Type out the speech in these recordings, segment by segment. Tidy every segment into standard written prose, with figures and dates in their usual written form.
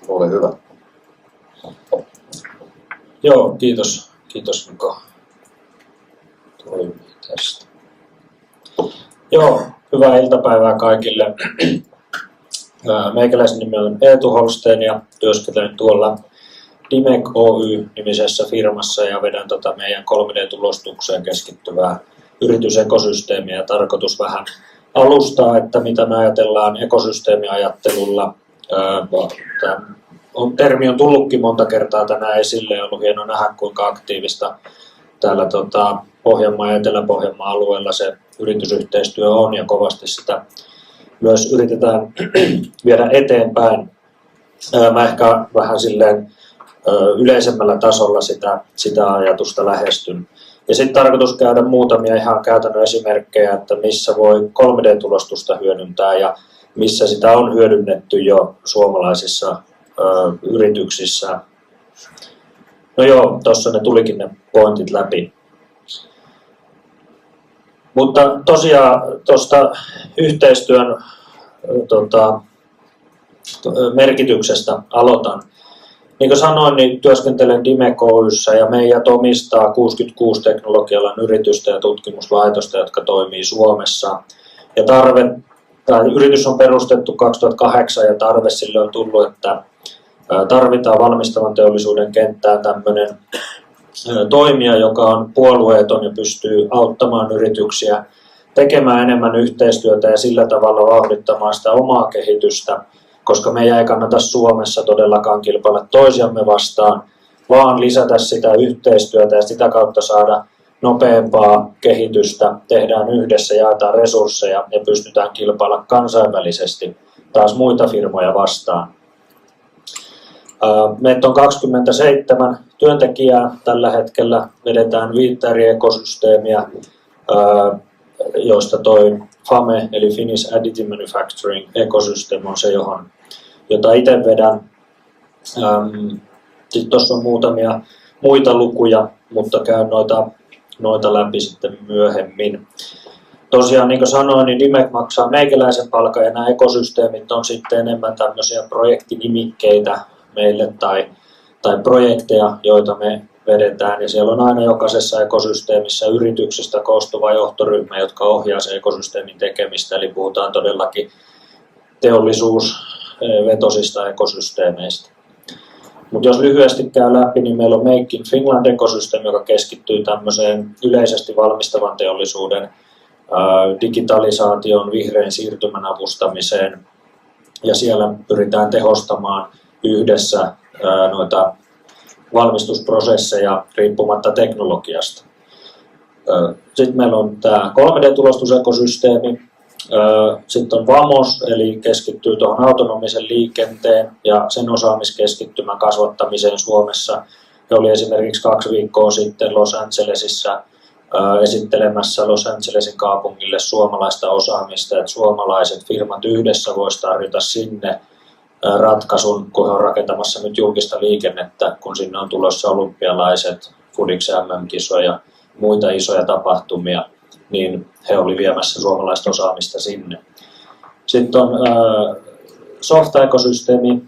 Ole hyvä. Joo, kiitos. Kiitos Niko. Toimii tästä. Joo, hyvää iltapäivää kaikille. Meikäläisen nimi on Eetu Holsten ja työskentelen tuolla Dimec Oy-nimisessä firmassa ja vedän meidän 3D-tulostukseen keskittyvää yritysekosysteemiä ja tarkoitus vähän alustaa, että mitä me ajatellaan ekosysteemiajattelulla. Termi on tullutkin monta kertaa tänään esille ja on ollut hieno nähdä, kuinka aktiivista täällä Pohjanmaan ja Etelä-Pohjanmaan alueella se yritysyhteistyö on ja kovasti sitä myös yritetään viedä eteenpäin. Mä ehkä vähän silleen yleisemmällä tasolla sitä ajatusta lähestyn. Ja sitten tarkoitus käydä muutamia ihan käytännön esimerkkejä, että missä voi 3D-tulostusta hyödyntää ja missä sitä on hyödynnetty jo suomalaisissa yrityksissä. No joo, tuossa ne tulikin ne pointit läpi. Mutta tosiaan tuosta yhteistyön merkityksestä aloitan. Niin kuin sanoin, niin työskentelen Dimec Oy:ssä ja meidät omistaa 66 teknologialan yritystä ja tutkimuslaitosta, jotka toimii Suomessa. Ja yritys on perustettu 2008 ja tarve sille on tullut, että tarvitaan valmistavan teollisuuden kenttään tämmöinen toimija, joka on puolueeton ja pystyy auttamaan yrityksiä tekemään enemmän yhteistyötä ja sillä tavalla vauhdittamaan sitä omaa kehitystä, koska meidän ei kannata Suomessa todellakaan kilpailla toisiamme vastaan, vaan lisätä sitä yhteistyötä ja sitä kautta saada nopeampaa kehitystä, tehdään yhdessä, jaetaan resursseja ja pystytään kilpailla kansainvälisesti taas muita firmoja vastaan. Meitä on 27 työntekijää tällä hetkellä, vedetään 5 eri ekosysteemiä, joista toi FAME eli Finnish Additive Manufacturing Ecosystem on se, jota itse vedän. Sitten tuossa on muutamia muita lukuja, mutta käyn noita läpi sitten myöhemmin. Tosiaan niin kuin sanoin, niin Dimec maksaa meikäläisen palkan ja nämä ekosysteemit on sitten enemmän tämmöisiä projektinimikkeitä meille tai projekteja, joita me vedetään. Ja siellä on aina jokaisessa ekosysteemissä yrityksistä koostuva johtoryhmä, jotka ohjaa se ekosysteemin tekemistä. Eli puhutaan todellakin teollisuusvetosista ekosysteemeistä. Mutta jos lyhyesti käy läpi, niin meillä on Make in Finland-ekosysteemi, joka keskittyy tämmöiseen yleisesti valmistavan teollisuuden digitalisaation, vihreän siirtymän avustamiseen. Ja siellä pyritään tehostamaan yhdessä noita valmistusprosesseja riippumatta teknologiasta. Sitten meillä on tämä 3D-tulostusekosysteemi. Sitten on VAMOS, eli keskittyy tuohon autonomisen liikenteen ja sen osaamiskeskittymän kasvattamiseen Suomessa. He oli esimerkiksi 2 viikkoa sitten Los Angelesissa esittelemässä Los Angelesin kaupungille suomalaista osaamista, että suomalaiset firmat yhdessä voisivat tarjota sinne ratkaisun, kun he on rakentamassa nyt julkista liikennettä, kun sinne on tulossa olympialaiset, Fudix MM-kisoja, muita isoja tapahtumia, niin he oli viemässä suomalaista osaamista sinne. Sitten on Softa-ekosysteemi,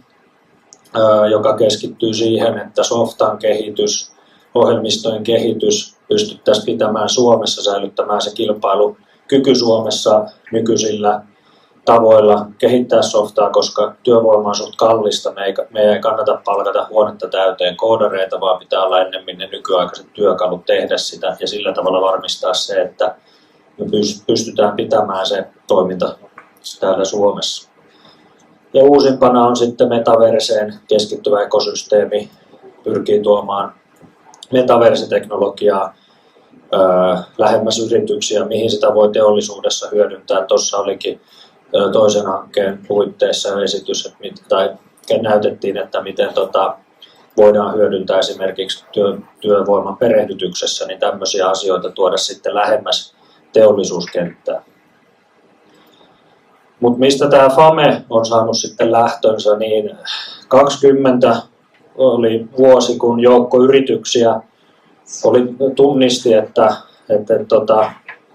joka keskittyy siihen, että softan kehitys, ohjelmistojen kehitys pystyttäisiin pitämään Suomessa, säilyttämään se kilpailukyky Suomessa nykyisillä tavoilla kehittää softaa, koska työvoima on suht kallista. Me ei kannata palkata huonetta täyteen koodareita, vaan pitää olla ennemmin ne nykyaikaiset työkalut tehdä sitä ja sillä tavalla varmistaa se, että me pystytään pitämään se toiminta täällä Suomessa. Ja uusimpana on sitten metaverseen keskittyvä ekosysteemi, pyrkii tuomaan metaversiteknologiaa lähemmäs yrityksiä, mihin sitä voi teollisuudessa hyödyntää. Tuossa olikin toisen hankkeen puitteissa esitys, tai näytettiin, että miten voidaan hyödyntää esimerkiksi työvoiman perehdytyksessä, niin tämmöisiä asioita tuoda sitten lähemmäs teollisuuskenttää. Mutta mistä tämä FAME on saanut sitten lähtönsä, niin 20 oli vuosi, kun joukko yrityksiä tunnisti, että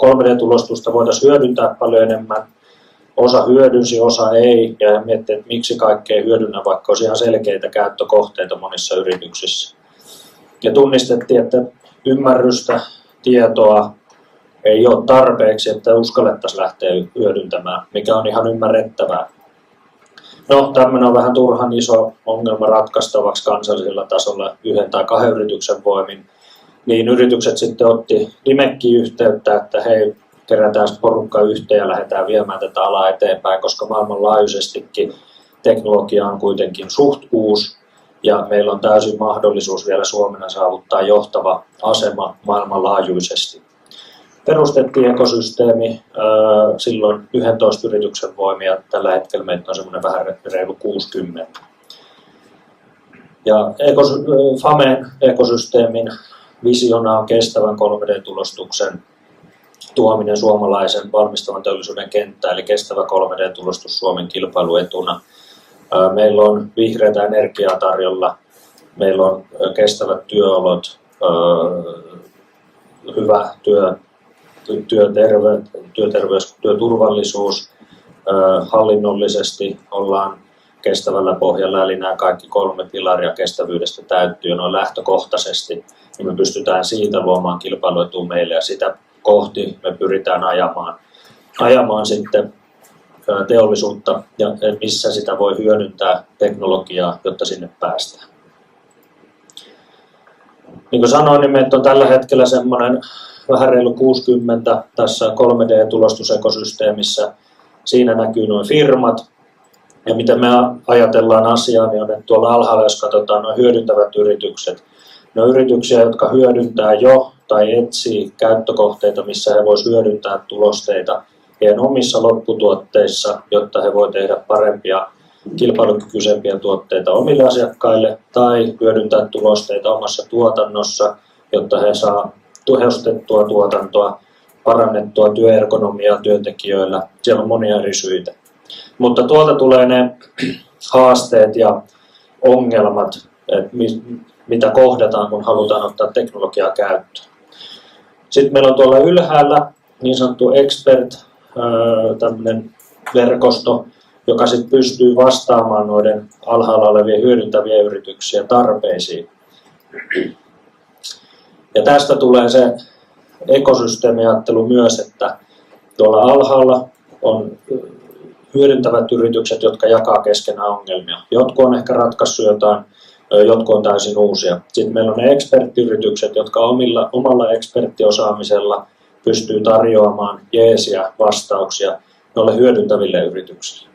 3D-tulostusta voitaisiin hyödyntää paljon enemmän Osa hyödynsi, osa ei, ja miettii, että miksi kaikkea hyödynnä, vaikka olisi ihan selkeitä käyttökohteita monissa yrityksissä. Ja tunnistettiin, että ymmärrystä, tietoa ei ole tarpeeksi, että uskallettaisiin lähteä hyödyntämään, mikä on ihan ymmärrettävää. No, tämmöinen on vähän turhan iso ongelma ratkaistavaksi kansallisella tasolla 1 tai 2 yrityksen voimin. Niin yritykset sitten otti Dimekkiin yhteyttä, että hei, kerätään porukka yhteen ja lähdetään viemään tätä alaa eteenpäin, koska maailmanlaajuisestikin teknologia on kuitenkin suht uusi ja meillä on täysin mahdollisuus vielä Suomena saavuttaa johtava asema maailmanlaajuisesti. Perustettiin ekosysteemi silloin 11 yrityksen voimia, tällä hetkellä meitä on semmoinen vähän reilu 60. Ja FAMEn ekosysteemin visiona on kestävän 3D-tulostuksen tuominen suomalaisen valmistavan teollisuuden kenttään, eli kestävä 3D-tulostus Suomen kilpailuetuna. Meillä on vihreätä energiaa tarjolla, meillä on kestävät työolot, hyvä työterveys, työturvallisuus, hallinnollisesti ollaan kestävällä pohjalla, eli nämä kaikki 3 pilaria kestävyydestä täyttyy noin lähtökohtaisesti, niin me pystytään siitä luomaan kilpailuetua meille ja sitä kohti me pyritään ajamaan sitten teollisuutta ja missä sitä voi hyödyntää teknologiaa, jotta sinne päästään. Niin kuin sanoin, niin meitä on tällä hetkellä semmoinen vähän reilu 60 tässä 3D-tulostusekosysteemissä. Siinä näkyy nuo firmat. Ja miten me ajatellaan asiaa, niin on, että tuolla alhaalla, jos katsotaan nuo hyödyntävät yritykset, ne on yrityksiä, jotka hyödyntää jo tai etsii käyttökohteita, missä he voisivat hyödyntää tulosteita heidän omissa lopputuotteissa, jotta he voivat tehdä parempia, kilpailukykyisempiä tuotteita omille asiakkaille tai hyödyntää tulosteita omassa tuotannossa, jotta he saavat tehostettua tuotantoa, parannettua työergonomiaa työntekijöillä. Siellä on monia eri syitä. Mutta tuolta tulee ne haasteet ja ongelmat, mitä kohdataan, kun halutaan ottaa teknologiaa käyttöön. Sitten meillä on tuolla ylhäällä niin sanottu expert, tämmöinen verkosto, joka sitten pystyy vastaamaan noiden alhaalla olevien hyödyntävien yrityksien tarpeisiin. Ja tästä tulee se ekosysteemiajattelu myös, että tuolla alhaalla on hyödyntävät yritykset, jotka jakaa keskenään ongelmia. Jotkut on ehkä ratkaissut jotain, jotkut on täysin uusia. Sitten meillä on ne eksperttiyritykset, jotka omalla eksperttiosaamisella pystyy tarjoamaan jeesiä vastauksia noille hyödyntäville yrityksille.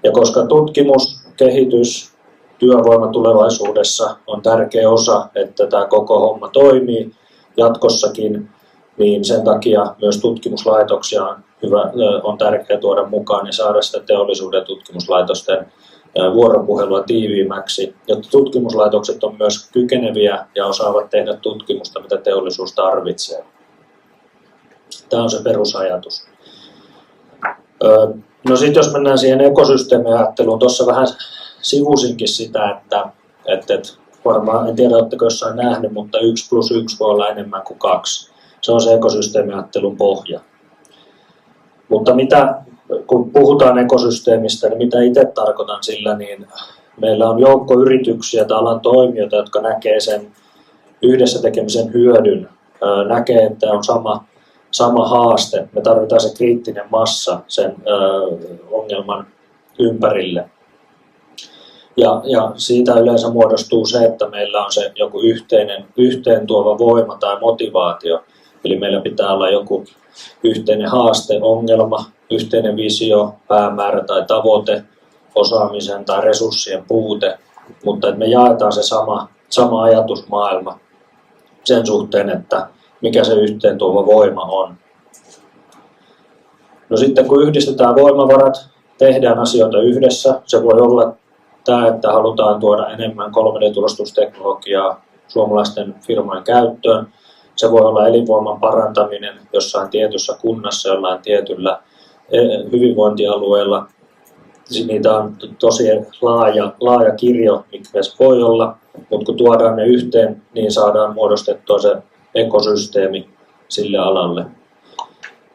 Ja koska tutkimus, kehitys, työvoima tulevaisuudessa on tärkeä osa, että tämä koko homma toimii jatkossakin, niin sen takia myös tutkimuslaitoksia on tärkeää tuoda mukaan ja saada sitä teollisuuden tutkimuslaitosten vuoropuhelua tiiviimmäksi, jotta tutkimuslaitokset on myös kykeneviä ja osaavat tehdä tutkimusta, mitä teollisuus tarvitsee. Tämä on se perusajatus. No sitten jos mennään siihen ekosysteemiajatteluun, tuossa vähän sivusinkin sitä, että varmaan, en tiedä oletteko jossain nähnyt, mutta 1+1 voi olla enemmän kuin 2. Se on se ekosysteemiajattelun pohja. Mutta kun puhutaan ekosysteemistä, niin mitä itse tarkoitan sillä, niin meillä on joukko yrityksiä tai alan toimijoita, jotka näkee sen yhdessä tekemisen hyödyn, näkee, että on sama haaste. Me tarvitaan se kriittinen massa sen ongelman ympärille. Ja siitä yleensä muodostuu se, että meillä on se joku yhteen tuova voima tai motivaatio. Eli meillä pitää olla joku yhteinen haaste, ongelma, yhteinen visio, päämäärä tai tavoite, osaamisen tai resurssien puute, mutta että me jaetaan se sama ajatusmaailma sen suhteen, että mikä se yhteen tuova voima on. No sitten kun yhdistetään voimavarat, tehdään asioita yhdessä, se voi olla tämä, että halutaan tuoda enemmän 3D-tulostusteknologiaa suomalaisten firmojen käyttöön. Se voi olla elinvoiman parantaminen jossain tietyssä kunnassa, jollain tietyllä hyvinvointialueella. Niitä on tosi laaja kirjo, mikä se voi olla, mutta kun tuodaan ne yhteen, niin saadaan muodostettua se ekosysteemi sille alalle.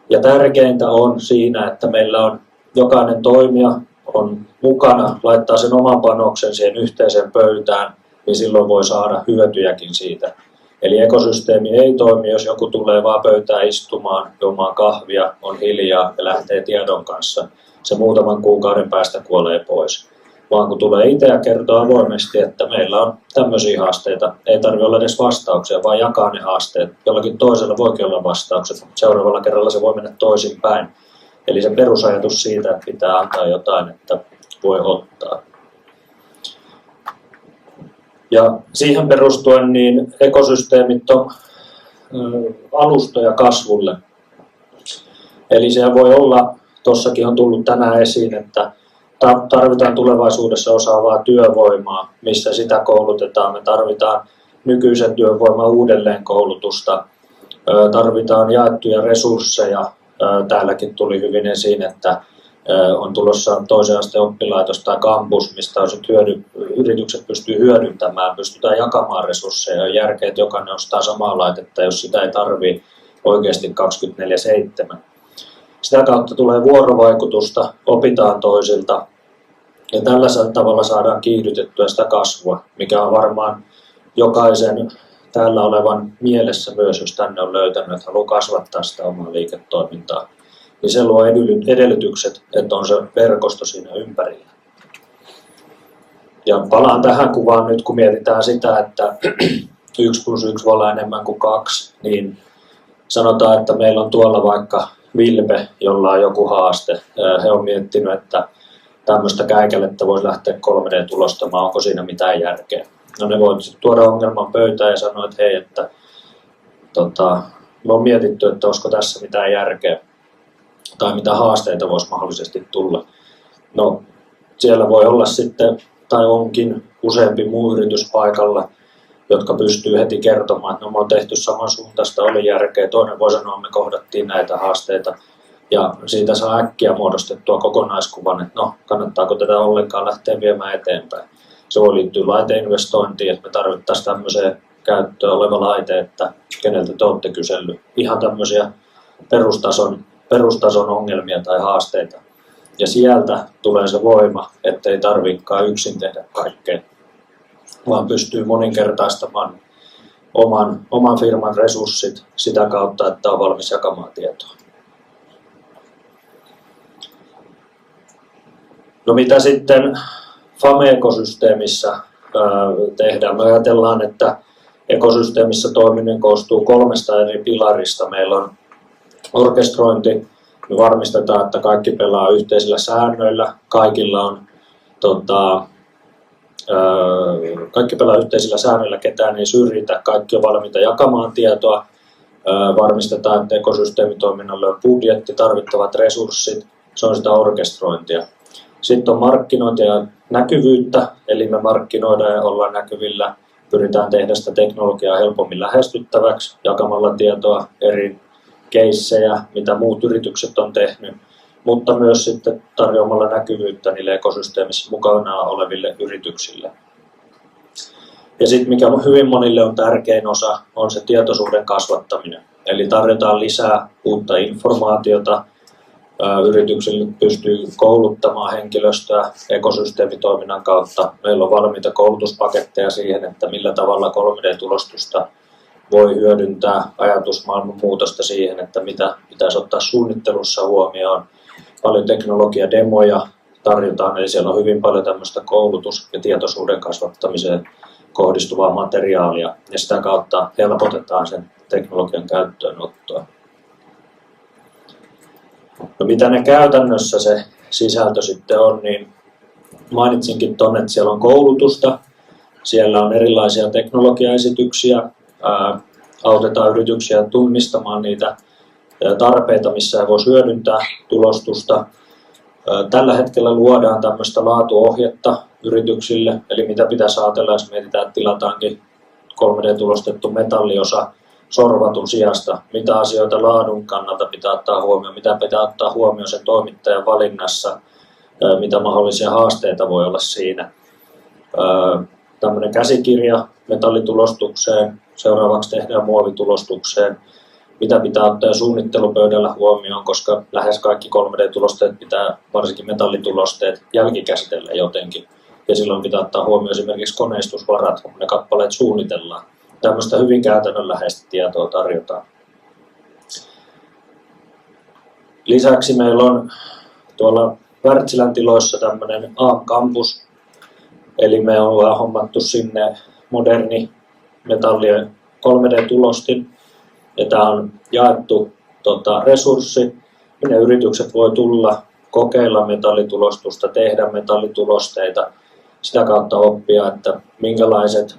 Ja tärkeintä on siinä, että meillä on jokainen toimija on mukana, laittaa sen oman panoksen siihen yhteiseen pöytään, niin silloin voi saada hyötyjäkin siitä. Eli ekosysteemi ei toimi, jos joku tulee vaan pöytään istumaan, juomaan kahvia, on hiljaa ja lähtee tiedon kanssa. Se muutaman kuukauden päästä kuolee pois. Vaan kun tulee itse ja kertoo avoimesti, että meillä on tämmöisiä haasteita, ei tarvitse olla edes vastauksia, vaan jakaa ne haasteet. Jollakin toisella voikin olla vastaukset, mutta seuraavalla kerralla se voi mennä toisinpäin. Eli se perusajatus siitä, että pitää antaa jotain, että voi ottaa. Ja siihen perustuen niin ekosysteemit on alustoja kasvulle. Eli se voi olla, tuossakin on tullut tänään esiin, että tarvitaan tulevaisuudessa osaavaa työvoimaa, missä sitä koulutetaan. Me tarvitaan nykyisen työvoiman uudelleenkoulutusta, tarvitaan jaettuja resursseja. Täälläkin tuli hyvin esiin, että on tulossa toisen asteen oppilaitos tai kampus, mistä yritykset pystyy hyödyntämään, pystytään jakamaan resursseja. On järkeä, että jokainen ostaa samaa laitetta, jos sitä ei tarvitse oikeasti 24/7. Sitä kautta tulee vuorovaikutusta, opitaan toisilta ja tällä tavalla saadaan kiihdytettyä sitä kasvua, mikä on varmaan jokaisen täällä olevan mielessä myös, jos tänne on löytänyt, että haluaa kasvattaa sitä omaa liiketoimintaa. Niin se luo edellytykset, että on se verkosto siinä ympärillä. Ja palaan tähän kuvaan nyt, kun mietitään sitä, että 1+1 voi olla enemmän kuin 2, niin sanotaan, että meillä on tuolla vaikka Vilpe, jolla on joku haaste. He on miettinyt, että tämmöistä käikälettä voisi lähteä 3D-tulostamaan, onko siinä mitään järkeä. No ne voivat tuoda ongelman pöytään ja sanoa, että hei, että me on mietitty, että olisiko tässä mitään järkeä tai mitä haasteita voisi mahdollisesti tulla. No siellä voi olla sitten, tai onkin useampi muu yritys paikalla, jotka pystyy heti kertomaan, että no, me on tehty samansuuntaista, oli järkeä. Toinen voi sanoa, että me kohdattiin näitä haasteita. Ja siitä saa äkkiä muodostettua kokonaiskuvan, että no, kannattaako tätä ollenkaan lähteä viemään eteenpäin. Se voi liittyä laiteinvestointiin, että me tarvittaisiin tämmöiseen käyttöön oleva laite, että keneltä te olette kysellyt. Ihan tämmöisiä perustason ongelmia tai haasteita. Ja sieltä tulee se voima, ettei tarvitsekaan yksin tehdä kaikkea, vaan pystyy moninkertaistamaan oman firman resurssit sitä kautta, että on valmis jakamaan tietoa. No mitä sitten FAME-ekosysteemissä tehdään? Me ajatellaan, että ekosysteemissä toimiminen koostuu 3 eri pilarista. Meillä on orkestrointi, me varmistetaan, että kaikki pelaa yhteisillä säännöillä, kaikki pelaa yhteisillä säännöillä, ketään ei syrjitä, kaikki on valmiita jakamaan tietoa, varmistetaan, että ekosysteemitoiminnalle on budjetti, tarvittavat resurssit, se on sitä orkestrointia. Sitten on markkinointia ja näkyvyyttä, eli me markkinoidaan ja ollaan näkyvillä, pyritään tehdä sitä teknologiaa helpommin lähestyttäväksi, jakamalla tietoa eri keissejä, mitä muut yritykset on tehnyt, mutta myös sitten tarjoamalla näkyvyyttä niille ekosysteemissä mukana oleville yrityksille. Ja sitten mikä hyvin monille on tärkein osa, on se tietoisuuden kasvattaminen. Eli tarjotaan lisää uutta informaatiota, yrityksille pystyy kouluttamaan henkilöstöä ekosysteemitoiminnan kautta. Meillä on valmiita koulutuspaketteja siihen, että millä tavalla 3D-tulostusta voi hyödyntää, ajatusmaailman muutosta siihen, että mitä pitäisi ottaa suunnittelussa huomioon. Paljon teknologiademoja tarjotaan, eli siellä on hyvin paljon tämmöistä koulutus- ja tietoisuuden kasvattamiseen kohdistuvaa materiaalia, ja sitä kautta helpotetaan sen teknologian käyttöönottoa. No mitä ne käytännössä se sisältö sitten on, niin mainitsinkin tuonne, että siellä on koulutusta, siellä on erilaisia teknologiaesityksiä, autetaan yrityksiä tunnistamaan niitä tarpeita, missä he voisi hyödyntää tulostusta. Tällä hetkellä luodaan tämmöistä laatuohjetta yrityksille, eli mitä pitäisi ajatella, jos mietitään, että tilataankin 3D-tulostettu metalliosa sorvatun sijasta, mitä asioita laadun kannalta pitää ottaa huomioon, mitä pitää ottaa huomioon sen toimittajan valinnassa, mitä mahdollisia haasteita voi olla siinä. Tämmöinen käsikirja metallitulostukseen, seuraavaksi tehdään muovitulostukseen, mitä pitää ottaa suunnittelupöydällä huomioon, koska lähes kaikki 3D-tulosteet pitää, varsinkin metallitulosteet, jälkikäsitellä jotenkin. Ja silloin pitää ottaa huomioon esimerkiksi koneistusvarat, kun ne kappaleet suunnitellaan. Tämmöistä hyvin käytännönläheistä tietoa tarjotaan. Lisäksi meillä on tuolla Wärtsilän tiloissa tämmöinen AM-kampus, eli me ollaan hommattu sinne moderni metallien 3D-tulostin, ja tämä on jaettu resurssi, minne yritykset voi tulla, kokeilla metallitulostusta, tehdä metallitulosteita, sitä kautta oppia, että minkälaiset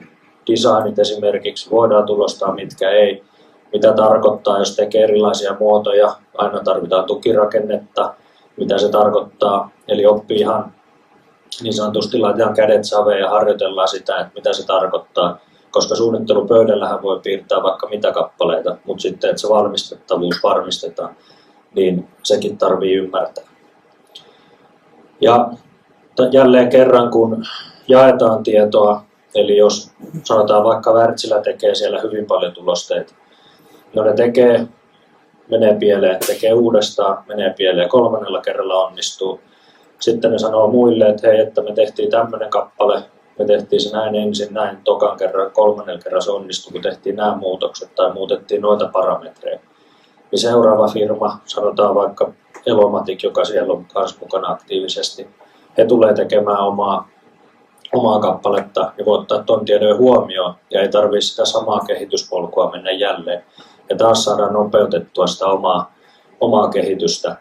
designit esimerkiksi voidaan tulostaa, mitkä ei, mitä tarkoittaa, jos tekee erilaisia muotoja, aina tarvitaan tukirakennetta, mitä se tarkoittaa, eli oppii ihan niin sanotusti laitetaan kädet saveen ja harjoitellaan sitä, että mitä se tarkoittaa, koska suunnittelupöydällähän voi piirtää vaikka mitä kappaleita, mutta sitten, että se valmistettavuus varmistetaan, niin sekin tarvii ymmärtää. Ja jälleen kerran, kun jaetaan tietoa, eli jos sanotaan vaikka Wärtsilä tekee siellä hyvin paljon tulosteita, no ne tekee, menee pieleen, tekee uudestaan, menee pieleen, 3. kerralla onnistuu. Sitten ne sanoo muille, että hei, että me tehtiin tämmöinen kappale, me tehtiin se näin ensin, näin tokan kerran, 3. kerran se onnistui, kun tehtiin nämä muutokset tai muutettiin noita parametreja. Niin seuraava firma, sanotaan vaikka Elomatic, joka siellä on myös mukana aktiivisesti, he tulee tekemään omaa kappaletta ja voi ottaa tuon tiedon huomioon ja ei tarvitse sitä samaa kehityspolkua mennä jälleen. Ja taas saadaan nopeutettua sitä omaa kehitystä.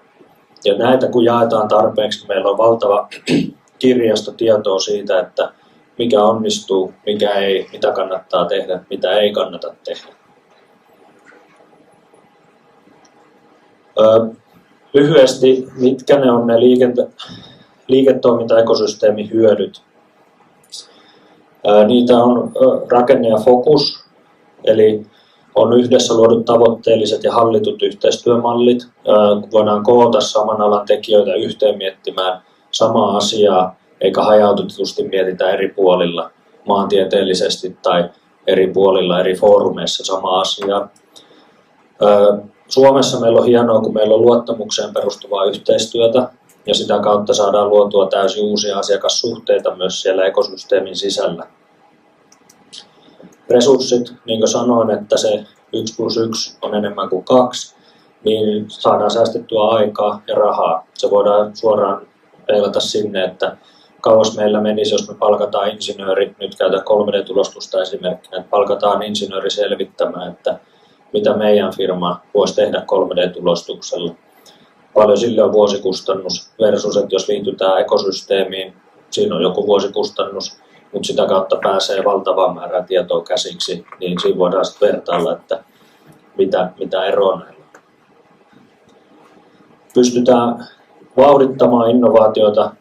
Ja näitä kun jaetaan tarpeeksi, meillä on valtava kirjasto tietoa siitä, että mikä onnistuu, mikä ei, mitä kannattaa tehdä, mitä ei kannata tehdä. Lyhyesti, mitkä ne on ne liiketoimintaekosysteemin hyödyt? Niitä on rakenne ja fokus, eli on yhdessä luodut tavoitteelliset ja hallitut yhteistyömallit. Voidaan koota saman alan tekijöitä yhteen miettimään samaa asiaa, eikä hajautetusti mietitä eri puolilla maantieteellisesti tai eri puolilla eri foorumeissa samaa asiaa. Suomessa meillä on hienoa, kun meillä on luottamukseen perustuvaa yhteistyötä ja sitä kautta saadaan luotua täysin uusia asiakassuhteita myös siellä ekosysteemin sisällä. Resurssit, niin kuin sanoin, että se 1+1 on enemmän kuin 2, niin saadaan säästettyä aikaa ja rahaa. Se voidaan suoraan peilata sinne, että kauas meillä menisi, jos me palkataan insinööri, nyt käytän 3D-tulostusta esimerkkinä, että palkataan insinööri selvittämään, että mitä meidän firma voisi tehdä 3D-tulostuksella. Paljon sille on vuosikustannus versus, että jos liitytään ekosysteemiin, siinä on joku vuosikustannus, mutta sitä kautta pääsee valtavaa määrää tietoa käsiksi, niin siinä voidaan sitten vertailla, että mitä eroa näillä on. Pystytään vauhdittamaan innovaatioita.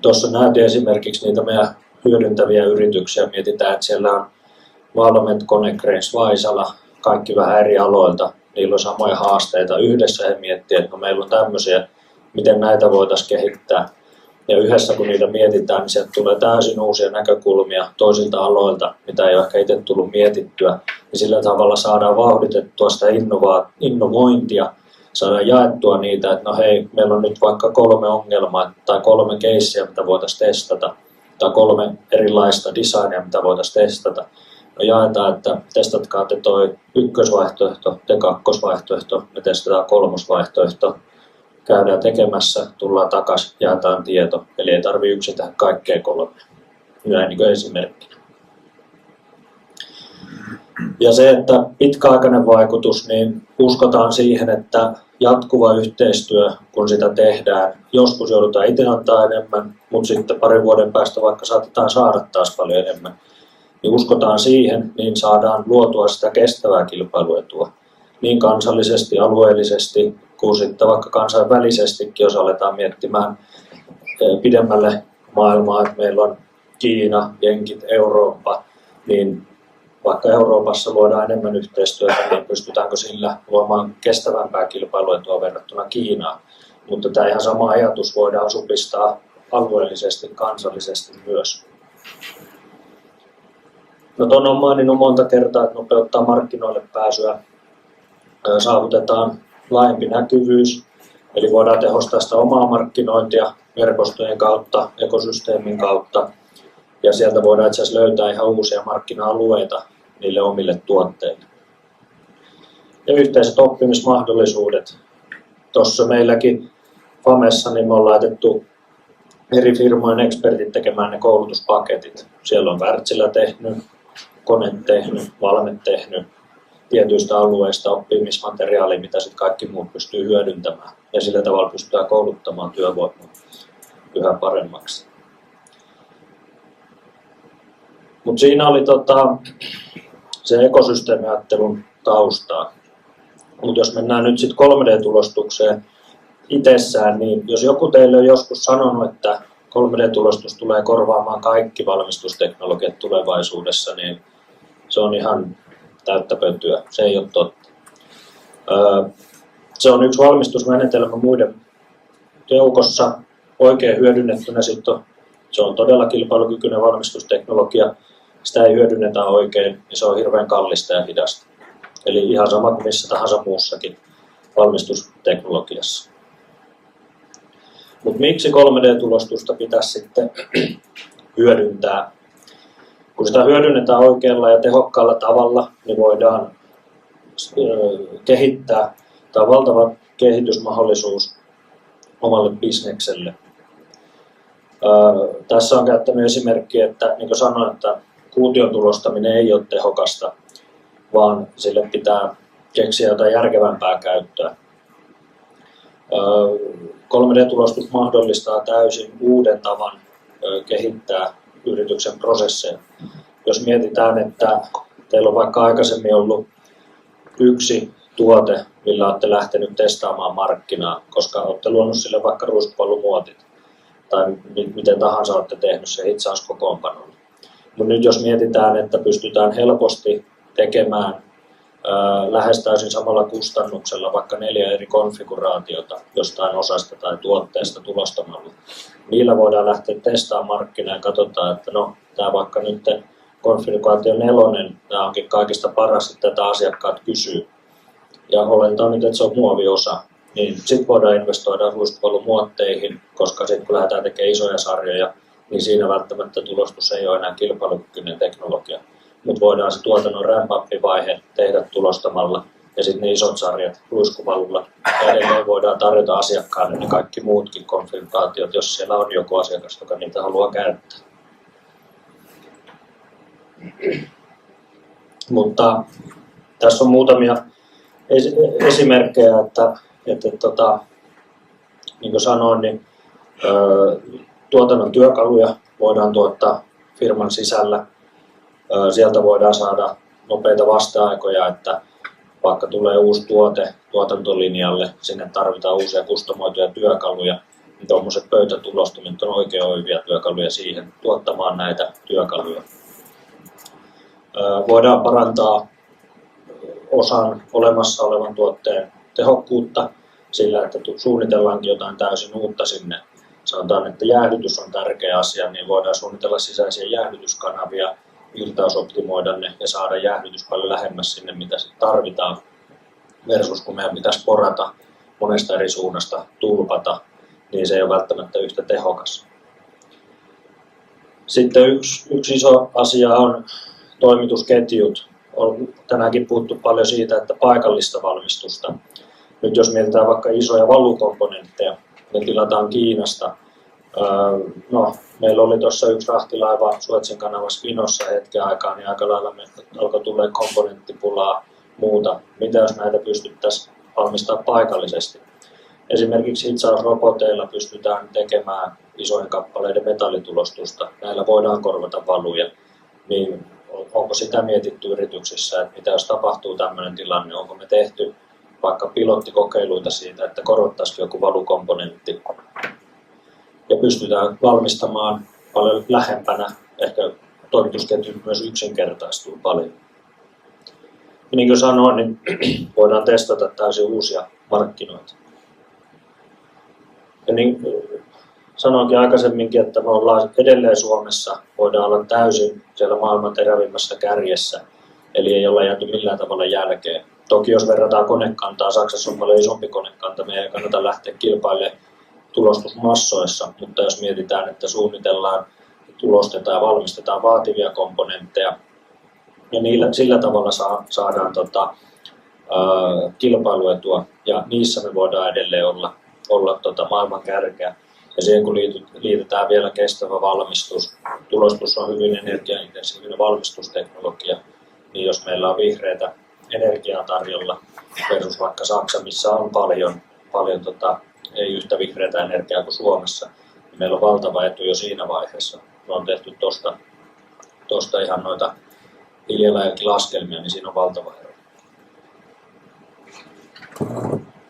Tuossa näytin esimerkiksi niitä meidän hyödyntäviä yrityksiä. Mietitään, että siellä on Valmet, Konecranes, Vaisala, kaikki vähän eri aloilta. Niillä on samoja haasteita. Yhdessä he miettii, että no meillä on tämmöisiä, miten näitä voitaisiin kehittää. Ja yhdessä kun niitä mietitään, niin sieltä tulee täysin uusia näkökulmia toisilta aloilta, mitä ei ole ehkä itse tullut mietittyä. Ja sillä tavalla saadaan vauhditettua sitä innovointia, saadaan jaettua niitä, että no hei, meillä on nyt vaikka 3 ongelmaa tai 3 keissiä, mitä voitaisiin testata, tai 3 erilaista designia, mitä voitaisiin testata. No jaetaan, että testatkaa te toi 1-vaihtoehto, te 2-vaihtoehto, me testataan 3-vaihtoehto. Käydään tekemässä, tullaan takaisin, jaetaan tieto. Eli ei tarvitse yksin tehdä kaikkea 3. Näin niin kuin esimerkkinä. Ja se, että pitkäaikainen vaikutus, niin uskotaan siihen, että jatkuva yhteistyö, kun sitä tehdään, joskus joudutaan itse antaa enemmän, mutta sitten 2 vuoden päästä vaikka saatetaan saada taas paljon enemmän. Niin uskotaan siihen, niin saadaan luotua sitä kestävää kilpailuetua. Niin kansallisesti, alueellisesti, kuin sitten vaikka kansainvälisestikin, jos aletaan miettimään pidemmälle maailmaa, että meillä on Kiina, Jenkit, Eurooppa, niin vaikka Euroopassa luodaan enemmän yhteistyötä, niin pystytäänkö sillä luomaan kestävämpää kilpailuetua verrattuna Kiinaan. Mutta tämä ihan sama ajatus voidaan supistaa alueellisesti, kansallisesti myös. No tuon on maininnut monta kertaa, että nopeuttaa markkinoille pääsyä. Saavutetaan laajempi näkyvyys, eli voidaan tehostaa sitä omaa markkinointia verkostojen kautta, ekosysteemin kautta, ja sieltä voidaan itse asiassa löytää ihan uusia markkina-alueita niille omille tuotteille. Ja yhteiset oppimismahdollisuudet. Tuossa meilläkin Famessa niin me on laitettu eri firmojen ekspertit tekemään ne koulutuspaketit. Siellä on Wärtsilä tehnyt, Kone tehnyt, Valme tehnyt, tietyistä alueista oppimismateriaalia, mitä sitten kaikki muut pystyy hyödyntämään. Ja sillä tavalla pystytään kouluttamaan työvoimaa yhä paremmaksi. Mutta siinä oli se ekosysteemiajattelun taustaa. Mutta jos mennään nyt sitten 3D-tulostukseen itsessään, niin jos joku teille on joskus sanonut, että 3D-tulostus tulee korvaamaan kaikki valmistusteknologiat tulevaisuudessa, niin se on ihan täyttä pötyä. Se ei ole totta. Se on yksi valmistusmenetelmä muiden joukossa oikein hyödynnettynä. Se on todella kilpailukykyinen valmistusteknologia. Sitä ei hyödynnetä oikein, niin se on hirveän kallista ja hidasta. Eli ihan sama kuin missä tahansa muussakin valmistusteknologiassa. Mutta miksi 3D-tulostusta pitäisi sitten hyödyntää? Kun sitä hyödynnetään oikealla ja tehokkaalla tavalla, niin voidaan kehittää. Tämä on valtava kehitysmahdollisuus omalle bisnekselle. Tässä on käyttänyt esimerkkiä, että niin kuin sanoin, että kuution tulostaminen ei ole tehokasta, vaan sille pitää keksiä jotain järkevämpää käyttöä. 3D-tulostus mahdollistaa täysin uuden tavan kehittää yrityksen prosesseja. Jos mietitään, että teillä on vaikka aikaisemmin ollut yksi tuote, millä olette lähtenyt testaamaan markkinaa, koska olette luonut sille vaikka ruuskupallumuotit tai miten tahansa olette tehnyt se hitsauskokoonpanolla. Mutta nyt jos mietitään, että pystytään helposti tekemään lähes täysin samalla kustannuksella vaikka 4 eri konfiguraatiota jostain osasta tai tuotteesta tulostamalla. Niillä voidaan lähteä testaamaan markkinaa ja katsotaan, että no, tämä vaikka nyt konfiguraatio 4, tämä onkin kaikista paras, että tätä asiakkaat kysyy. Ja oletaan nyt, että se on muoviosa, niin sitten voidaan investoida ruiskupallumuotteihin, koska sitten kun lähdetään tekemään isoja sarjoja, niin siinä välttämättä tulostus ei ole enää kilpailukykyinen teknologia. Mutta voidaan se tuotannon ramp-up-vaihe tehdä tulostamalla ja sitten ne isot sarjat ruiskuvalulla. Ja edelleen voidaan tarjota asiakkaalle ne kaikki muutkin konfiguraatiot, jos siellä on joku asiakas, joka niitä haluaa käyttää. Mutta tässä on muutamia esimerkkejä, että niin kuin sanoin, niin tuotannon työkaluja voidaan tuottaa firman sisällä. Sieltä voidaan saada nopeita vasta-aikoja, että vaikka tulee uusi tuote tuotantolinjalle, sinne tarvitaan uusia kustomoituja työkaluja, niin tuommoiset pöytätulostimet on oikein oivia työkaluja siihen tuottamaan näitä työkaluja. Voidaan parantaa osan olemassa olevan tuotteen tehokkuutta sillä, että suunnitellaankin jotain täysin uutta sinne. Sanotaan, että jäähdytys on tärkeä asia, niin voidaan suunnitella sisäisiä jäähdytyskanavia, virtausoptimoida ne ja saada jäähdytys paljon lähemmäs sinne, mitä tarvitaan, versus kun meidän pitäisi porata monesta eri suunnasta, tulpata, niin se ei ole välttämättä yhtä tehokas. Sitten yksi iso asia on toimitusketjut. On tänäänkin puhuttu paljon siitä, että paikallista valmistusta. Nyt jos mietitään vaikka isoja valukomponentteja, ne tilataan Kiinasta. Meillä oli tuossa yksi rahtilaiva Suezin kanavassa Vinossa hetken aikaa, niin aika lailla me alkoi tulla komponenttipulaa muuta. Mitä jos näitä pystyttäisiin valmistamaan paikallisesti? Esimerkiksi hitsausroboteilla pystytään tekemään isojen kappaleiden metallitulostusta. Näillä voidaan korvata valuja. Niin onko sitä mietitty yrityksissä, että mitä jos tapahtuu tämmöinen tilanne, onko me tehty vaikka pilottikokeiluita siitä, että korvattaisiin joku valukomponentti ja pystytään valmistamaan paljon lähempänä, ehkä toimitusketju myös yksinkertaistuu paljon. Ja niin kuin sanoin, niin voidaan testata täysin uusia markkinoita. Ja niin sanoinkin aikaisemminkin, että me ollaan edelleen Suomessa, voidaan olla täysin siellä maailman terävimmässä kärjessä, eli ei olla jääty millään tavalla jälkeen. Toki jos verrataan konekantaa, Saksassa on paljon isompi konekanta, meidän ei kannata lähteä kilpailemaan tulostusmassoissa, mutta jos mietitään, että suunnitellaan, tulostetaan ja valmistetaan vaativia komponentteja, ja sillä tavalla saadaan kilpailuetua, ja niissä me voidaan edelleen olla maailman kärkeä. Ja siihen kun liitetään vielä kestävä valmistus, tulostus on hyvin energiaintensiivinen valmistusteknologia, niin jos meillä on vihreätä energiaa tarjolla versus vaikka Saksa, missä on paljon ei yhtä vihreätä energiaa kuin Suomessa, niin meillä on valtava etu jo siinä vaiheessa. Me on tehty tuosta ihan noita hiilijalanjälkilaskelmia, niin siinä on valtava ero.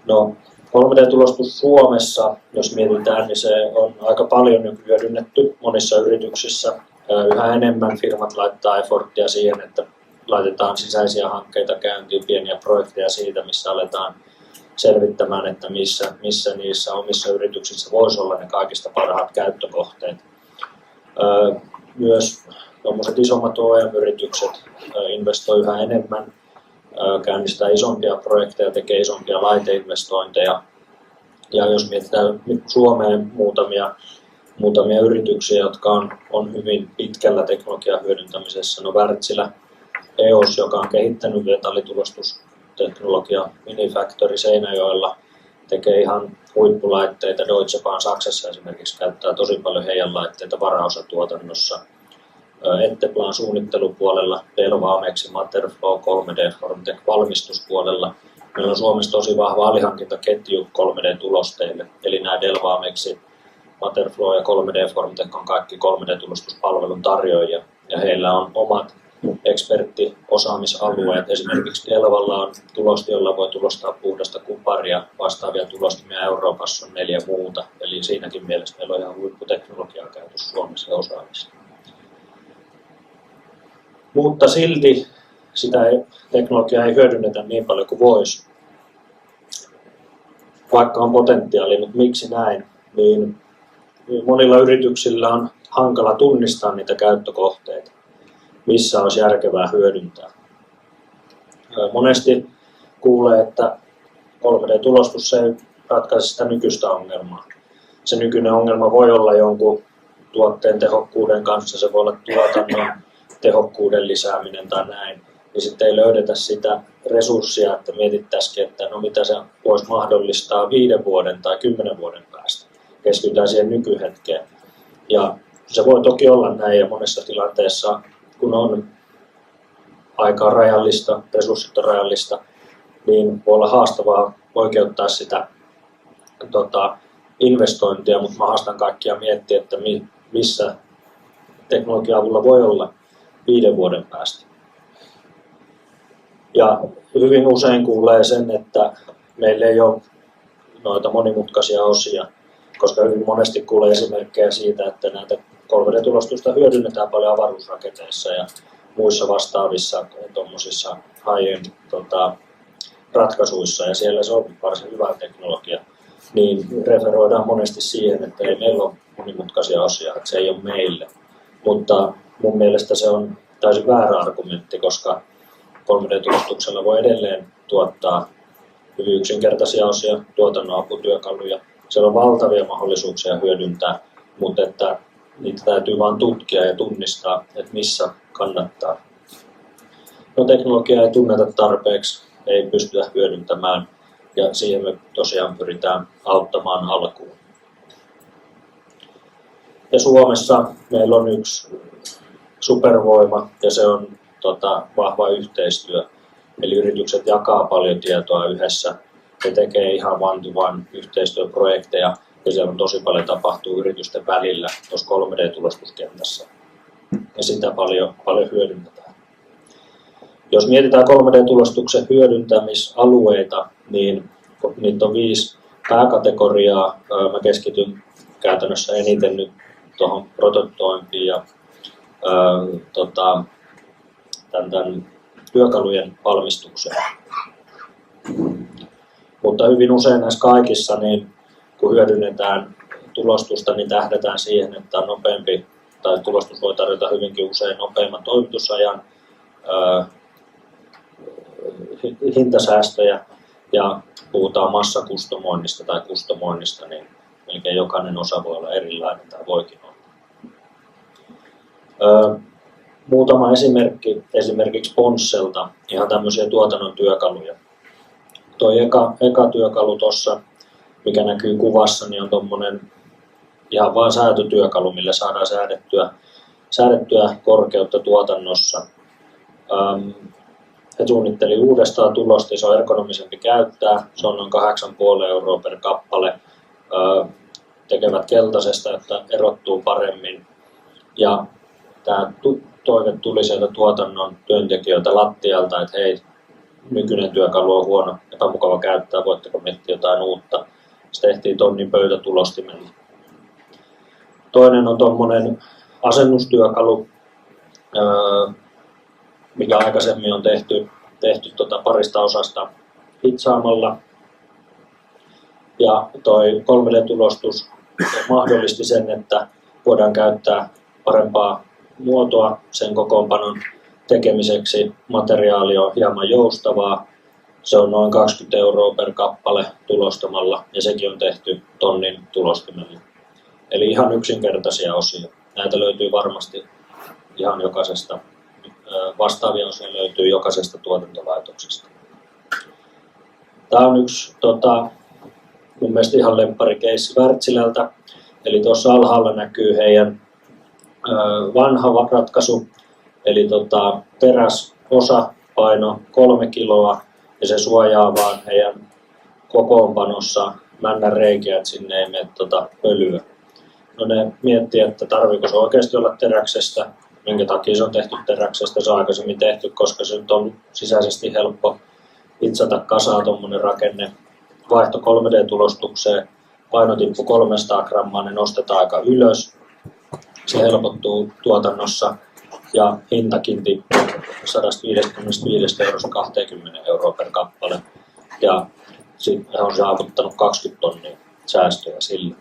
No, 3D-tulostus Suomessa, jos mietitään, niin se on aika paljon jo hyödynnetty monissa yrityksissä. Yhä enemmän firmat laittaa efforttia siihen, että laitetaan sisäisiä hankkeita käyntiin, pieniä projekteja siitä, missä aletaan selvittämään, että missä niissä omissa yrityksissä voisi olla ne kaikista parhaat käyttökohteet. Myös tuommoiset isommat OEM-yritykset investoi yhä enemmän, käynnistää isompia projekteja, tekee isompia laiteinvestointeja. Ja jos mietitään Suomeen muutamia yrityksiä, jotka on hyvin pitkällä teknologian hyödyntämisessä, no Wärtsilä, EOS, joka on kehittänyt metallitulostusteknologia Minifactory Seinäjoella, tekee ihan huippulaitteita. Deutsche Bahn Saksassa esimerkiksi käyttää tosi paljon heidän laitteita varaosatuotannossa. Etteplan suunnittelupuolella, Delva-Amexi, Materflow, 3D Formtech valmistuspuolella. Meillä on Suomessa tosi vahva alihankintaketju 3D-tulosteille, eli nämä Delva-Amexi, Materflow ja 3D Formtech on kaikki 3D-tulostuspalvelun tarjoajia, ja heillä on omat eksperttiosaamisalueet. Esimerkiksi Delvalla on tulosti, jolla voi tulostaa puhdasta kuparia, vastaavia tulostimia Euroopassa on 4 muuta, eli siinäkin mielessä meillä on ihan huipputeknologiaa käytössä Suomessa ja osaamista. Mutta silti sitä teknologiaa ei hyödynnetä niin paljon kuin voisi. Vaikka on potentiaalia, mutta miksi näin? Niin monilla yrityksillä on hankala tunnistaa niitä käyttökohteita, missä olisi järkevää hyödyntää. Monesti kuulee, että 3D-tulostus ei ratkaise sitä nykyistä ongelmaa. Se nykyinen ongelma voi olla jonkun tuotteen tehokkuuden kanssa, se voi olla tuotannon tehokkuuden lisääminen tai näin, niin sitten ei löydetä sitä resurssia, että mietittäisiin, että no mitä se voisi mahdollistaa 5 vuoden tai 10 vuoden päästä. Keskitytään siihen nykyhetkeen. Ja se voi toki olla näin, ja monessa tilanteessa, kun on aikaa rajallista, resurssit on rajallista, niin voi olla haastavaa oikeuttaa sitä investointia, mutta mä haastan kaikkia miettiä, että missä teknologia-avulla voi olla 5 vuoden päästä. Ja hyvin usein kuulee sen, että meillä ei ole noita monimutkaisia osia, koska hyvin monesti kuulee esimerkkejä siitä, että näitä 3D-tulostusta hyödynnetään paljon avaruusraketeissa ja muissa vastaavissa tuommoisissa high-end ratkaisuissa, ja siellä se on varsin hyvä teknologia, niin referoidaan monesti siihen, että ei meillä ole monimutkaisia osia, että se ei ole meille. Mutta mun mielestä se on täysin väärä argumentti, koska 3D-tulostuksella voi edelleen tuottaa hyvin yksinkertaisia osia, tuotannon aputyökaluja. Siellä on valtavia mahdollisuuksia hyödyntää, mutta että niitä täytyy vain tutkia ja tunnistaa, että missä kannattaa. No, teknologiaa ei tunneta tarpeeksi, ei pystytä hyödyntämään, ja siihen me tosiaan pyritään auttamaan alkuun. Ja Suomessa meillä on yksi supervoima, ja se on vahva yhteistyö. Eli yritykset jakaa paljon tietoa yhdessä. Ne tekee ihan one-to-one yhteistyöprojekteja, ja siellä on tosi paljon tapahtuu yritysten välillä tuossa 3D-tulostuskentässä. Ja sitä paljon hyödynnetään. Jos mietitään 3D-tulostuksen hyödyntämisalueita, niin niitä on 5 pääkategoriaa. Mä keskityn käytännössä eniten nyt tuohon prototointiin ja tämän työkalujen valmistukseen. Mutta hyvin usein näissä kaikissa, niin kun hyödynnetään tulostusta, niin tähdätään siihen, että on nopeampi, tai tulostus voi tarjota hyvinkin usein nopeamman toimitusajan, hintasäästöjä ja puhutaan massakustomoinnista tai kustomoinnista, niin melkein jokainen osa voi olla erilainen tai voikin olla. Muutama esimerkki esimerkiksi Ponsselta, ihan tämmöisiä tuotannon työkaluja. Tuo eka työkalu tuossa, mikä näkyy kuvassa, niin on tuommoinen ihan vain säätötyökalu, millä saadaan säädettyä korkeutta tuotannossa. He suunnitteli uudestaan tulosta, se on ergonomisempi käyttää, se on noin 8,5 € per kappale. Tekevät keltaisesta, että erottuu paremmin. Ja tämä toive tuli sieltä tuotannon työntekijöiltä lattialta, että hei, nykyinen työkalu on huono, epämukava käyttää, voitteko miettiä jotain uutta. Se tehtiin tonnin pöytätulostimella. Toinen on tuommoinen asennustyökalu, mikä aikaisemmin on tehty parista osasta hitsaamalla. Ja toi 3D-tulostus mahdollisti sen, että voidaan käyttää parempaa muotoa sen kokoonpanon tekemiseksi. Materiaali on hieman joustavaa. Se on noin 20 € per kappale tulostamalla ja sekin on tehty tonnin tulostimella. Eli ihan yksinkertaisia osia. Näitä löytyy varmasti ihan jokaisesta. Vastaavia osia löytyy jokaisesta tuotantolaitoksesta. Tämä on yksi mun mielestä ihan lemparikeissi Wärtsilältä. Eli tuossa alhaalla näkyy heidän vanha ratkaisu. Eli teräsosa paino 3 kiloa ja se suojaa vaan heidän kokoonpanossa männän reikiä, että sinne ei mene pölyä. No ne miettii, että tarviiko se oikeasti olla teräksestä, minkä takia se on tehty teräksestä. Se on aikaisemmin tehty, koska se nyt on sisäisesti helppo hitsata kasaan tuommoinen rakenne. Vaihto 3D-tulostukseen, paino tippui 300 grammaa, ne nostetaan aika ylös. Se helpottuu tuotannossa ja hintakin tippuu 155 € 20 € per kappale. Ja sitten he on saavuttanut 20 tonnia säästöjä sillä.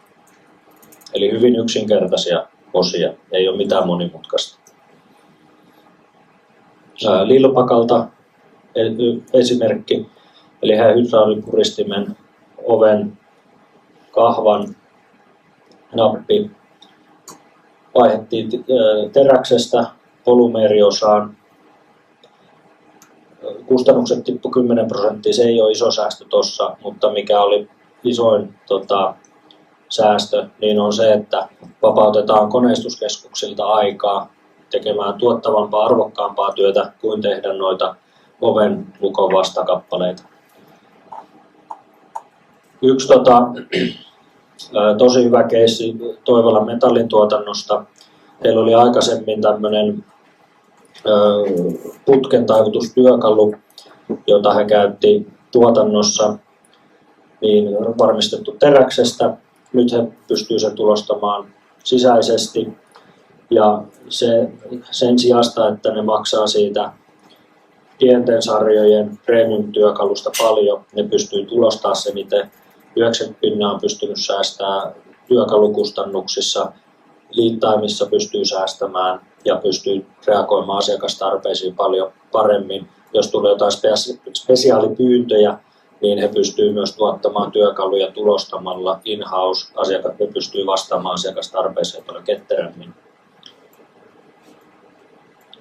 Eli hyvin yksinkertaisia osia, ei ole mitään monimutkaista. Lilpakalta esimerkki, eli hydraulipuristimen oven kahvan nappi vaihdettiin teräksestä polymeeriosaan. Kustannukset tippu 10%, se ei ole iso säästö tuossa, mutta mikä oli isoin säästö, niin on se, että vapautetaan koneistuskeskuksilta aikaa tekemään tuottavampaa, arvokkaampaa työtä kuin tehdä noita oven lukon vastakappaleita. Yksi tosi hyvä keissi Toivolan metallin tuotannosta. Heillä oli aikaisemmin tämmöinen putken taivutustyökalu, jota he käytti tuotannossa, niin varmistettu teräksestä. Nyt he pystyvät sen tulostamaan sisäisesti ja sen sijasta, että ne maksaa siitä pienten sarjojen premium-työkalusta paljon, ne pystyy tulostamaan sen itse. 90% on pystynyt säästämään työkalukustannuksissa, liittaimissa pystyy säästämään ja pystyy reagoimaan asiakastarpeisiin paljon paremmin. Jos tulee jotain spesiaalipyyntöjä, niin he pystyvät myös tuottamaan työkaluja tulostamalla in-house. Asiakas pystyy vastaamaan asiakastarpeeseen paljon ketterämmin.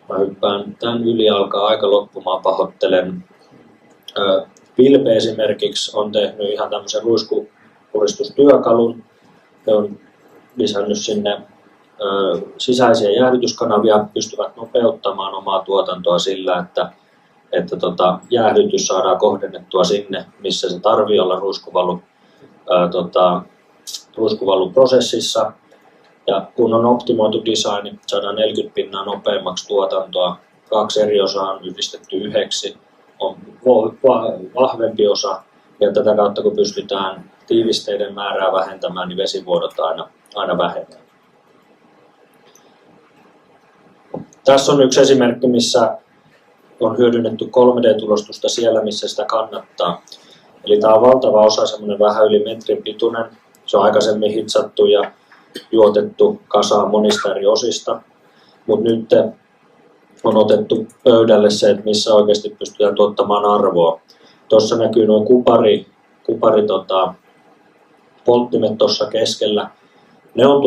Mä hyppään tämän yli, alkaa aika loppumaan, pahoittelen. Vilpe esimerkiksi on tehnyt ihan tämmöisen ruiskupuristustyökalun. He on lisännyt sinne sisäisiä jäähdytyskanavia, pystyvät nopeuttamaan omaa tuotantoa sillä, että jäähdytys saadaan kohdennettua sinne, missä se tarvitsee olla ruiskuvaluprosessissa. Ja kun on optimoitu design, niin saadaan 40% nopeammaksi tuotantoa. 2 eri osaa on yhdistetty yhdeksi, on vahvempi osa ja tätä kautta kun pystytään tiivisteiden määrää vähentämään, niin vesivuodot aina vähenee. Tässä on yksi esimerkki, missä on hyödynnetty 3D-tulostusta siellä, missä sitä kannattaa. Eli tämä on valtava osa, semmoinen vähän yli metrin pituinen. Se on aikaisemmin hitsattu ja juotettu kasaan monista eri osista. Mutta nyt on otettu pöydälle se, että missä oikeasti pystytään tuottamaan arvoa. Tuossa näkyy noin kupari polttimet tuossa keskellä. Ne on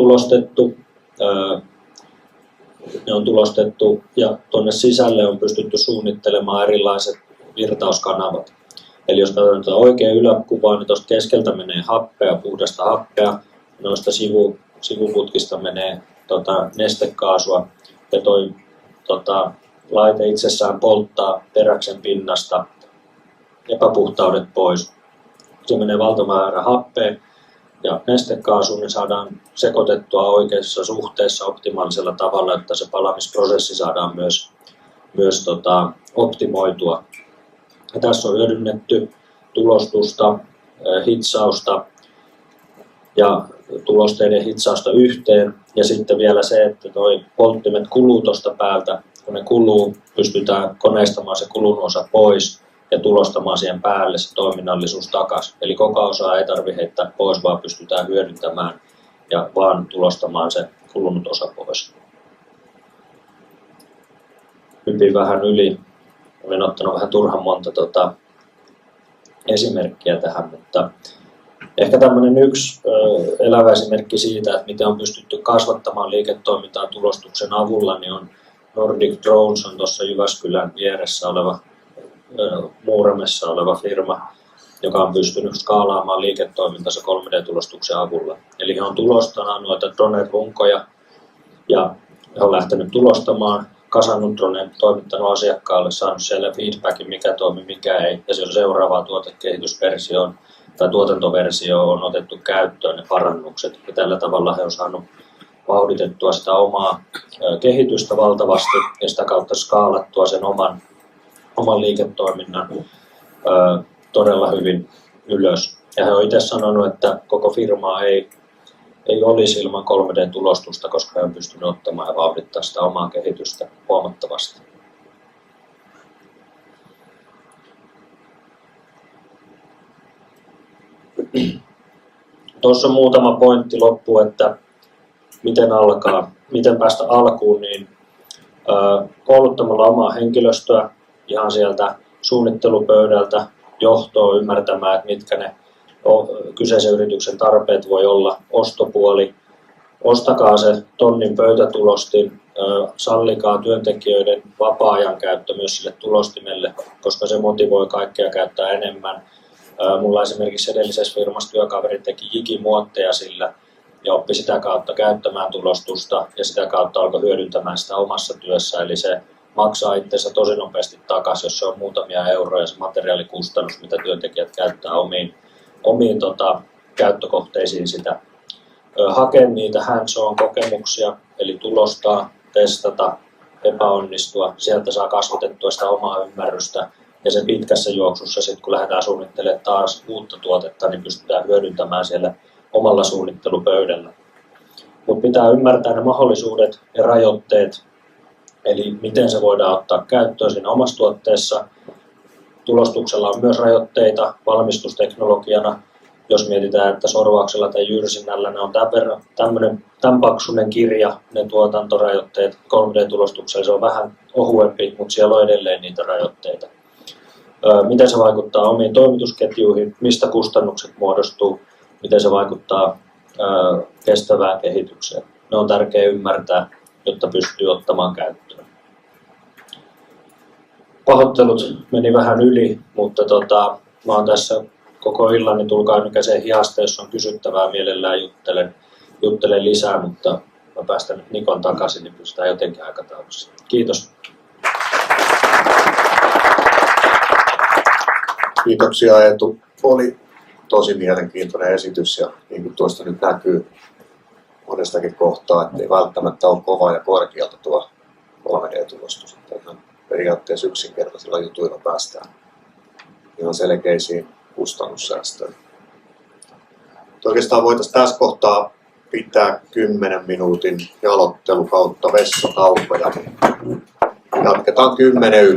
tulostettu ja tuonne sisälle on pystytty suunnittelemaan erilaiset virtauskanavat. Eli jos katsotaan oikein yläkuvaa, niin tuosta keskeltä menee happea, puhdasta happea, noista sivuputkista menee nestekaasua ja toi laite itsessään polttaa teräksen pinnasta epäpuhtaudet pois. Se menee valtava määrä happea ja nestekaasua, niin saadaan sekoitettua oikeassa suhteessa optimaalisella tavalla, että se palamisprosessi saadaan myös optimoitua. Ja tässä on hyödynnetty tulostusta, hitsausta ja tulosteiden hitsausta yhteen. Ja sitten vielä se, että toi polttimet kuluu tuosta päältä. Kun ne kuluu, pystytään koneistamaan se kulunut osa pois ja tulostamaan siihen päälle se toiminnallisuus takaisin. Eli koko osaa ei tarvitse heittää pois, vaan pystytään hyödyntämään ja vaan tulostamaan se kulunut osa pois. Hypin vähän yli. Olen ottanut vähän turhan monta esimerkkiä tähän, mutta ehkä tämmöinen yksi elävä esimerkki siitä, että miten on pystytty kasvattamaan liiketoimintaa tulostuksen avulla, niin on Nordic Drones on tuossa Jyväskylän vieressä oleva, Muuramessa oleva firma, joka on pystynyt skaalaamaan liiketoimintansa 3D-tulostuksen avulla. Eli he on tulostanut noita drone-runkoja ja he on lähtenyt tulostamaan, kasannut droneen, toimittanut asiakkaalle, saanut siellä feedbackin, mikä toimi, mikä ei. Ja se on seuraavaan tuotekehitysversioon tai tuotantoversioon on otettu käyttöön ne parannukset. Ja tällä tavalla he on saanut vauhditettua sitä omaa kehitystä valtavasti ja sitä kautta skaalattua sen oman liiketoiminnan todella hyvin ylös. Ja he on itse sanonut, että koko firmaa ei olisi ilman 3D-tulostusta, koska he on pystynyt ottamaan ja vauhdittaa sitä omaa kehitystä huomattavasti. Tuossa on muutama pointti loppu, että miten päästä alkuun, niin kouluttamalla omaa henkilöstöä ihan sieltä suunnittelupöydältä johtoon ymmärtämään, että mitkä ne kyseisen yrityksen tarpeet voi olla, ostopuoli, ostakaa se tonnin pöytätulostin, sallikaa työntekijöiden vapaa-ajan käyttö myös sille tulostimelle, koska se motivoi kaikkea käyttää enemmän. Mulla esimerkiksi edellisessä firmassa työkaveri teki jikimuotteja sillä ja oppi sitä kautta käyttämään tulostusta ja sitä kautta alkoi hyödyntämään sitä omassa työssä, eli se maksaa itsensä tosi nopeasti takaisin, jos se on muutamia euroja se materiaalikustannus, mitä työntekijät käyttää omiin käyttökohteisiin sitä. Hakea niitä hands-on kokemuksia, eli tulostaa, testata, epäonnistua. Sieltä saa kasvatettua sitä omaa ymmärrystä ja sen pitkässä juoksussa, sit kun lähdetään suunnittelemaan taas uutta tuotetta, niin pystytään hyödyntämään siellä omalla suunnittelupöydällä. Mutta pitää ymmärtää ne mahdollisuudet ja rajoitteet, eli miten se voidaan ottaa käyttöön siinä omassa tuotteessa. Tulostuksella on myös rajoitteita valmistusteknologiana. Jos mietitään, että sorvauksella tai jyrsinnällä ne on tämän paksuinen kirja, ne tuotantorajoitteet, 3D-tulostuksella se on vähän ohuempi, mutta siellä on edelleen niitä rajoitteita. Miten se vaikuttaa omiin toimitusketjuihin, mistä kustannukset muodostuu, miten se vaikuttaa kestävään kehitykseen. Ne on tärkeää ymmärtää, jotta pystyy ottamaan käyttöön. Pahoittelut meni vähän yli, mutta mä oon tässä koko illan, niin tulkaa nykäiseen hiasta, jos on kysyttävää, mielellään juttelen lisää, mutta mä päästän nyt Nikon takaisin, niin pystytään jotenkin aikataulussa. Kiitos. Kiitoksia Eetu. Oli tosi mielenkiintoinen esitys ja niin kuin tuosta nyt näkyy monestakin kohtaa, että ei välttämättä ole kova ja korkealta tuo 3D-tulostus. Periaatteessa yksinkertaisilla jutuilla päästään ihan selkeisiin kustannussäästöihin. Oikeastaan voitaisiin tässä kohtaa pitää 10 minuutin jalottelu kautta vessatauko ja jatketaan 10 yli.